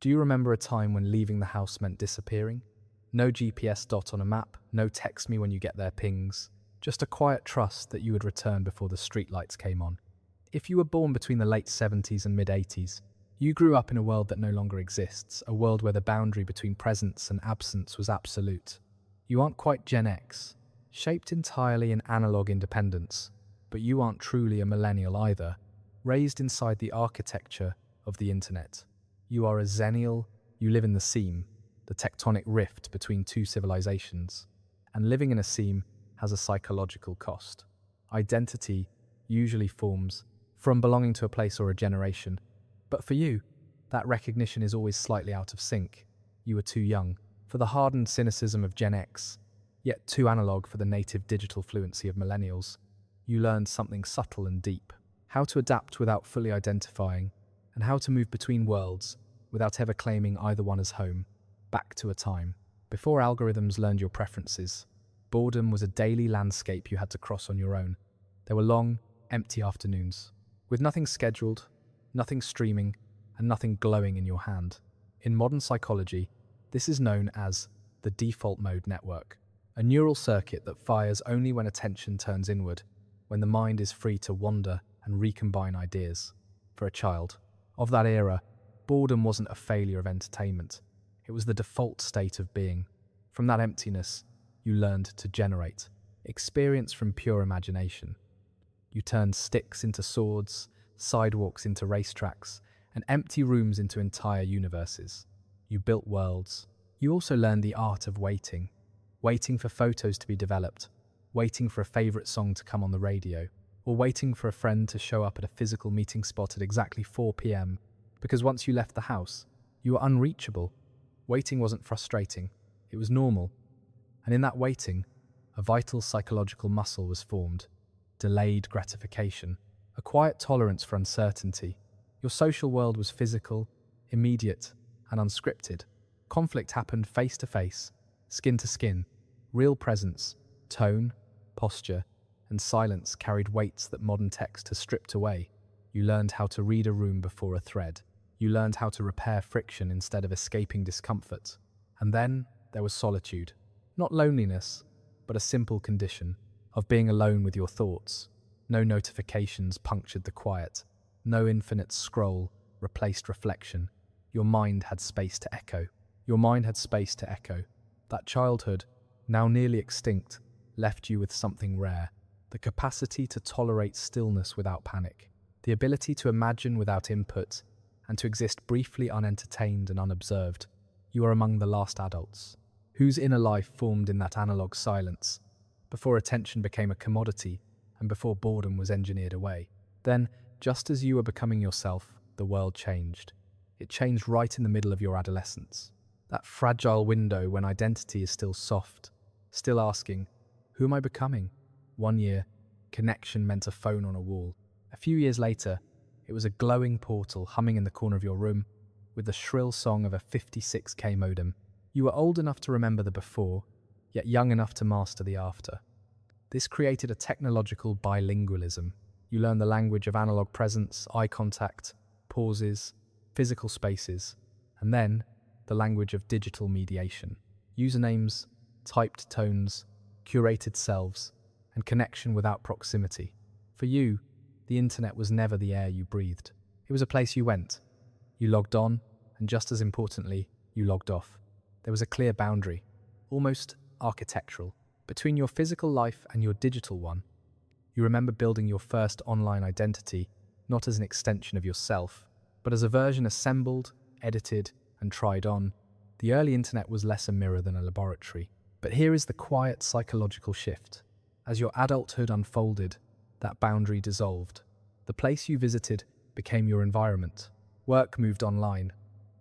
Do you remember a time when leaving the house meant disappearing? No GPS dot on a map, no text me when you get there pings, just a quiet trust that you would return before the streetlights came on. If you were born between the late 70s and mid-80s, you grew up in a world that no longer exists, a world where the boundary between presence and absence was absolute. You aren't quite Gen X, shaped entirely in analog independence, but you aren't truly a millennial either, raised inside the architecture of the internet. You are a Xennial, you live in the seam, the tectonic rift between two civilizations, and living in a seam has a psychological cost. Identity usually forms from belonging to a place or a generation, but for you, that recognition is always slightly out of sync. You are too young for the hardened cynicism of Gen X, yet too analog for the native digital fluency of millennials. You learned something subtle and deep, how to adapt without fully identifying, and how to move between worlds without ever claiming either one as home. Back to a time before algorithms learned your preferences. Boredom was a daily landscape you had to cross on your own. There were long, empty afternoons, with nothing scheduled, nothing streaming, and nothing glowing in your hand. In modern psychology, this is known as the default mode network, a neural circuit that fires only when attention turns inward, when the mind is free to wander and recombine ideas. For a child of that era, boredom wasn't a failure of entertainment. It was the default state of being. From that emptiness, you learned to generate experience from pure imagination. You turned sticks into swords, sidewalks into racetracks, and empty rooms into entire universes. You built worlds. You also learned the art of waiting. Waiting for photos to be developed, waiting for a favorite song to come on the radio, or waiting for a friend to show up at a physical meeting spot at exactly 4 p.m. because once you left the house, you were unreachable. Waiting wasn't frustrating, it was normal. And in that waiting, a vital psychological muscle was formed. Delayed gratification, a quiet tolerance for uncertainty. Your social world was physical, immediate, and unscripted. Conflict happened face to face, skin to skin. Real presence, tone, posture, and silence carried weights that modern text has stripped away. You learned how to read a room before a thread. You learned how to repair friction instead of escaping discomfort. And then there was solitude. Not loneliness, but a simple condition of being alone with your thoughts. No notifications punctured the quiet. No infinite scroll replaced reflection. Your mind had space to echo. Your mind had space to echo. That childhood, now nearly extinct, left you with something rare. The capacity to tolerate stillness without panic. The ability to imagine without input, and to exist briefly unentertained and unobserved. You are among the last adults, whose inner life formed in that analog silence, before attention became a commodity and before boredom was engineered away. Then, just as you were becoming yourself, the world changed. It changed right in the middle of your adolescence. That fragile window when identity is still soft, still asking, who am I becoming? 1 year, connection meant a phone on a wall. A few years later, it was a glowing portal humming in the corner of your room with the shrill song of a 56K modem. You were old enough to remember the before, yet young enough to master the after. This created a technological bilingualism. You learned the language of analog presence, eye contact, pauses, physical spaces, and then the language of digital mediation. Usernames, typed tones, curated selves, and connection without proximity. For you, the internet was never the air you breathed. It was a place you went. You logged on, and just as importantly, you logged off. There was a clear boundary, almost architectural, between your physical life and your digital one. You remember building your first online identity, not as an extension of yourself, but as a version assembled, edited, and tried on. The early internet was less a mirror than a laboratory. But here is the quiet psychological shift. As your adulthood unfolded, that boundary dissolved. The place you visited became your environment. Work moved online,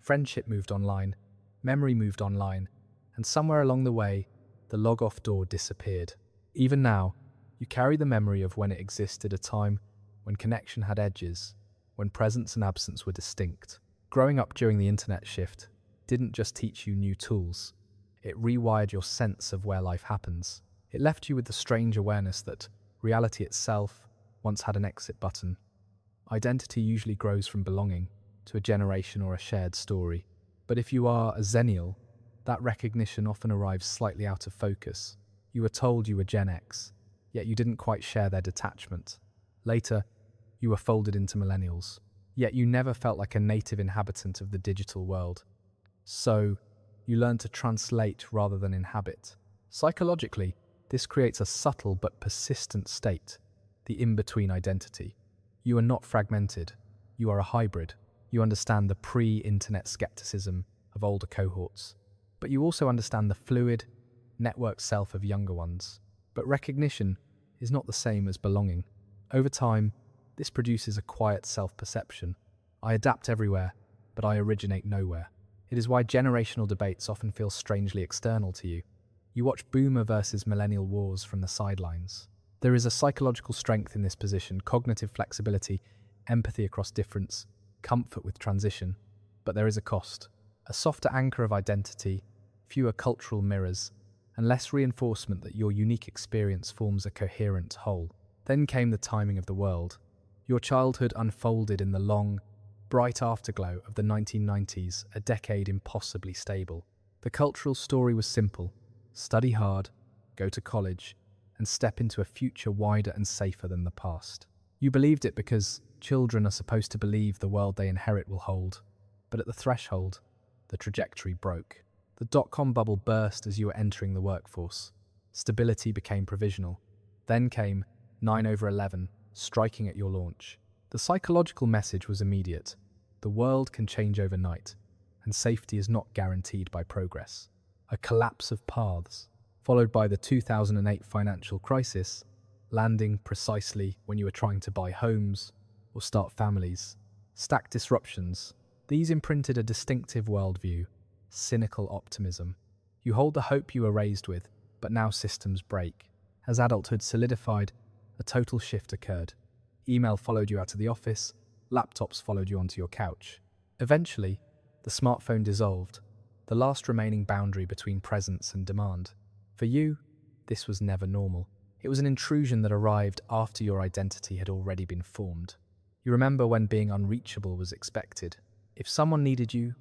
friendship moved online, memory moved online, and somewhere along the way, the log-off door disappeared. Even now, you carry the memory of when it existed, a time when connection had edges, when presence and absence were distinct. Growing up during the internet shift didn't just teach you new tools, it rewired your sense of where life happens. It left you with the strange awareness that reality itself once had an exit button. Identity usually grows from belonging to a generation or a shared story. But if you are a Xennial, that recognition often arrives slightly out of focus. You were told you were Gen X, yet you didn't quite share their detachment. Later, you were folded into millennials, yet you never felt like a native inhabitant of the digital world. So, you learn to translate rather than inhabit. Psychologically, this creates a subtle but persistent state, the in-between identity. You are not fragmented, you are a hybrid. You understand the pre-internet skepticism of older cohorts, but you also understand the fluid, networked self of younger ones. But recognition is not the same as belonging. Over time, this produces a quiet self-perception. I adapt everywhere, but I originate nowhere. It is why generational debates often feel strangely external to you. You watch boomer versus millennial wars from the sidelines. There is a psychological strength in this position, cognitive flexibility, empathy across difference, comfort with transition. But there is a cost. A softer anchor of identity, fewer cultural mirrors, and less reinforcement that your unique experience forms a coherent whole. Then came the timing of the world. Your childhood unfolded in the long, bright afterglow of the 1990s, a decade impossibly stable. The cultural story was simple. Study hard, go to college, and step into a future wider and safer than the past. You believed it because children are supposed to believe the world they inherit will hold. But at the threshold, the trajectory broke. The dot-com bubble burst as you were entering the workforce. Stability became provisional. Then came 9/11, striking at your launch. The psychological message was immediate. The world can change overnight, and safety is not guaranteed by progress. A collapse of paths, followed by the 2008 financial crisis, landing precisely when you were trying to buy homes or start families. Stacked disruptions. These imprinted a distinctive worldview, cynical optimism. You hold the hope you were raised with, but now systems break. As adulthood solidified, a total shift occurred. Email followed you out of the office, laptops followed you onto your couch. Eventually, the smartphone dissolved, the last remaining boundary between presence and demand. For you, this was never normal. It was an intrusion that arrived after your identity had already been formed. You remember when being unreachable was expected. If someone needed you,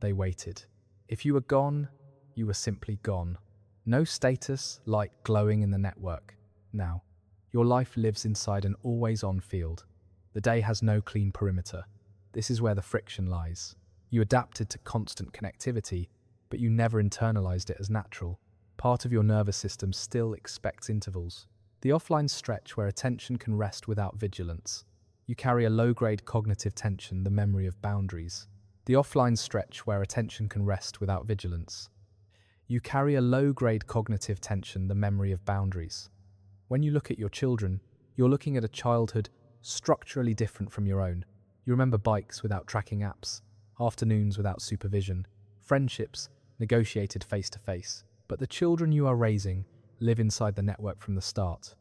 they waited. If you were gone, you were simply gone. No status, light glowing in the network. Now, your life lives inside an always-on field. The day has no clean perimeter. This is where the friction lies. You adapted to constant connectivity, but you never internalized it as natural. Part of your nervous system still expects intervals. The offline stretch where attention can rest without vigilance. You carry a low-grade cognitive tension, the memory of boundaries. The offline stretch where attention can rest without vigilance. You carry a low-grade cognitive tension, the memory of boundaries. When you look at your children, you're looking at a childhood structurally different from your own. You remember bikes without tracking apps, afternoons without supervision, friendships negotiated face-to-face. But the children you are raising live inside the network from the start.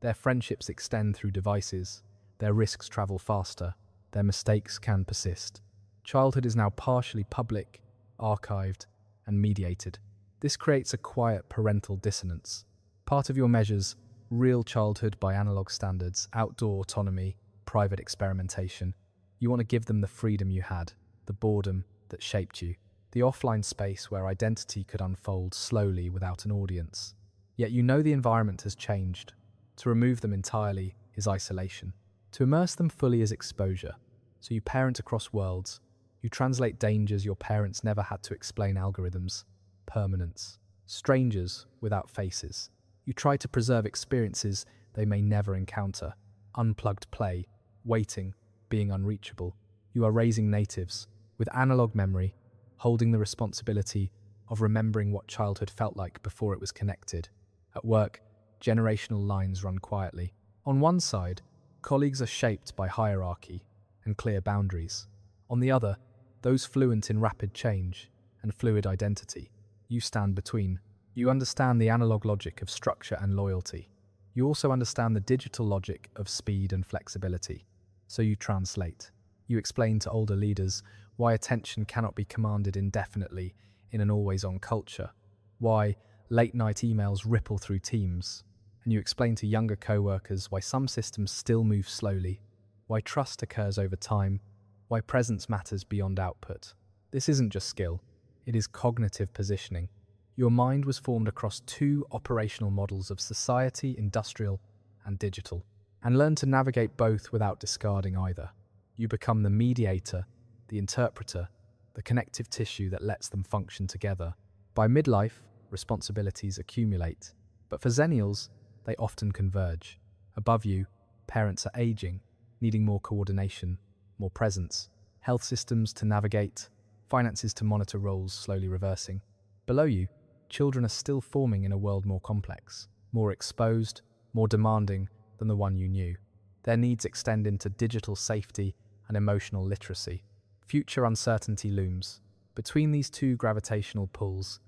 Their friendships extend through devices, their risks travel faster, their mistakes can persist. Childhood is now partially public, archived, and mediated. This creates a quiet parental dissonance. Part of your measures real childhood by analog standards, outdoor autonomy, private experimentation. You want to give them the freedom you had, the boredom that shaped you, the offline space where identity could unfold slowly without an audience. Yet you know the environment has changed. To remove them entirely is isolation. To immerse them fully is exposure. So you parent across worlds. You translate dangers your parents never had to explain: algorithms, permanence, strangers without faces. You try to preserve experiences they may never encounter. Unplugged play, waiting, being unreachable. You are raising natives with analog memory, holding the responsibility of remembering what childhood felt like before it was connected. At work, generational lines run quietly. On one side, colleagues are shaped by hierarchy and clear boundaries. On the other, those fluent in rapid change and fluid identity. You stand between. You understand the analog logic of structure and loyalty. You also understand the digital logic of speed and flexibility. So you translate. You explain to older leaders why attention cannot be commanded indefinitely in an always-on culture, why late-night emails ripple through teams, and you explain to younger co-workers why some systems still move slowly, why trust occurs over time, why presence matters beyond output. This isn't just skill, It is cognitive positioning. Your mind was formed across two operational models of society, industrial and digital, and learn to navigate both without discarding either. You become the mediator, the interpreter, the connective tissue that lets them function together. By midlife, responsibilities accumulate, but for Xennials, they often converge. Above you, parents are aging, needing more coordination, more presence, health systems to navigate, finances to monitor, roles slowly reversing. Below you, children are still forming in a world more complex, more exposed, more demanding than the one you knew. Their needs extend into digital safety and emotional literacy. Future uncertainty looms. Between these two gravitational pulls,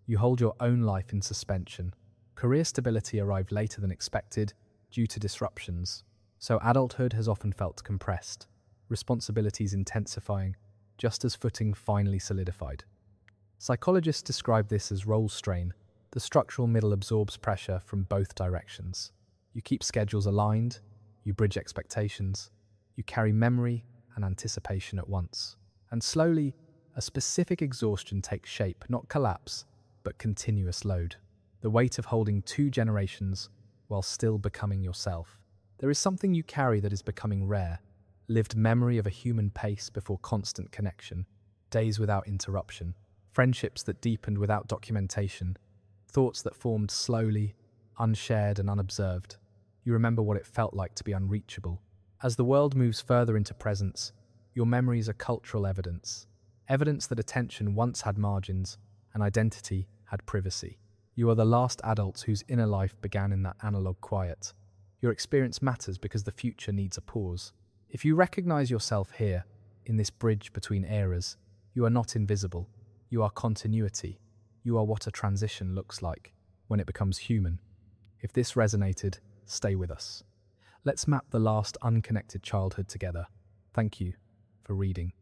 you hold your own life in suspension. Career stability arrived later than expected due to disruptions, so adulthood has often felt compressed, responsibilities intensifying, just as footing finally solidified. Psychologists describe this as role strain. The structural middle absorbs pressure from both directions. You keep schedules aligned, you bridge expectations, you carry memory and anticipation at once. And slowly, a specific exhaustion takes shape, not collapse, but continuous load. The weight of holding two generations while still becoming yourself. There is something you carry that is becoming rare, lived memory of a human pace before constant connection, days without interruption, friendships that deepened without documentation, thoughts that formed slowly, unshared and unobserved. You remember what it felt like to be unreachable. As the world moves further into presence, your memories are cultural evidence, evidence that attention once had margins and identity had privacy. You are the last adults whose inner life began in that analog quiet. Your experience matters because the future needs a pause. If you recognize yourself here, in this bridge between eras, you are not invisible. You are continuity. You are what a transition looks like when it becomes human. If this resonated, stay with us. Let's map the last unconnected childhood together. Thank you for reading.